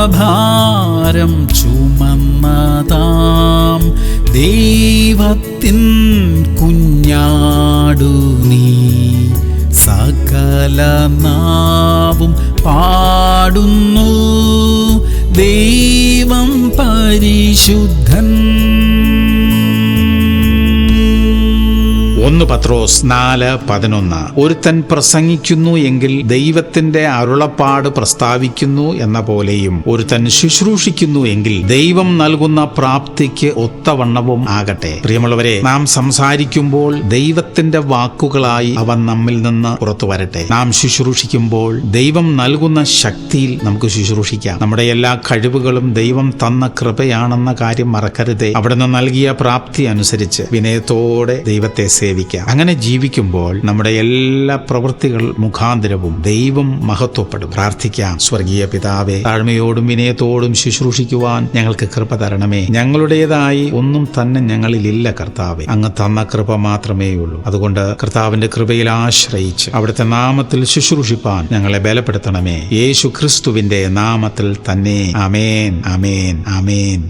പാപഭാരം ചുമന്നതാം ദൈവത്തിൻ കുഞ്ഞാടു നീ. സകല നാവും പാടുന്നു ദൈവം പരിശുദ്ധൻ. 1 പത്രോസ് 4:11. ഒരുത്തൻ പ്രസംഗിക്കുന്നു എങ്കിൽ ദൈവത്തിന്റെ അരുളപ്പാട് പ്രസ്താവിക്കുന്നു എന്ന പോലെയും ഒരുത്തൻ ശുശ്രൂഷിക്കുന്നു എങ്കിൽ ദൈവം നൽകുന്ന പ്രാപ്തിക്ക് ഒത്തവണ്ണവും ആകട്ടെ. പ്രിയമുള്ളവരെ, നാം സംസാരിക്കുമ്പോൾ ദൈവത്തിന്റെ വാക്കുകളായി അവ നമ്മിൽ നിന്ന് പുറത്തു വരട്ടെ. നാം ശുശ്രൂഷിക്കുമ്പോൾ ദൈവം നൽകുന്ന ശക്തിയിൽ നമുക്ക് ശുശ്രൂഷിക്കാം. നമ്മുടെ എല്ലാ കഴിവുകളും ദൈവം തന്ന കൃപയാണെന്ന കാര്യം മറക്കരുതേ. അവിടുന്ന് നൽകിയ പ്രാപ്തി അനുസരിച്ച് വിനയത്തോടെ ദൈവത്തെ സേവിക്കാം. അങ്ങനെ ജീവിക്കുമ്പോൾ നമ്മുടെ എല്ലാ പ്രവൃത്തികൾ മുഖാന്തരവും ദൈവം മഹത്വപ്പെടും. പ്രാർത്ഥിക്കാം. സ്വർഗീയ പിതാവേ, താഴ്മയോടും വിനയത്തോടും ശുശ്രൂഷിക്കുവാൻ ഞങ്ങൾക്ക് കൃപ തരണമേ. ഞങ്ങളുടേതായി ഒന്നും തന്നെ ഞങ്ങളിലില്ല കർത്താവേ. അങ്ങ് തന്ന കൃപ മാത്രമേ ഉള്ളൂ. അതുകൊണ്ട് കർത്താവിന്റെ കൃപയിൽ ആശ്രയിച്ച് അവിടുത്തെ നാമത്തിൽ ശുശ്രൂഷിപ്പാൻ ഞങ്ങളെ ബലപ്പെടുത്തണമേ. യേശു ക്രിസ്തുവിന്റെ നാമത്തിൽ തന്നെ. ആമേൻ, ആമേൻ, ആമേൻ.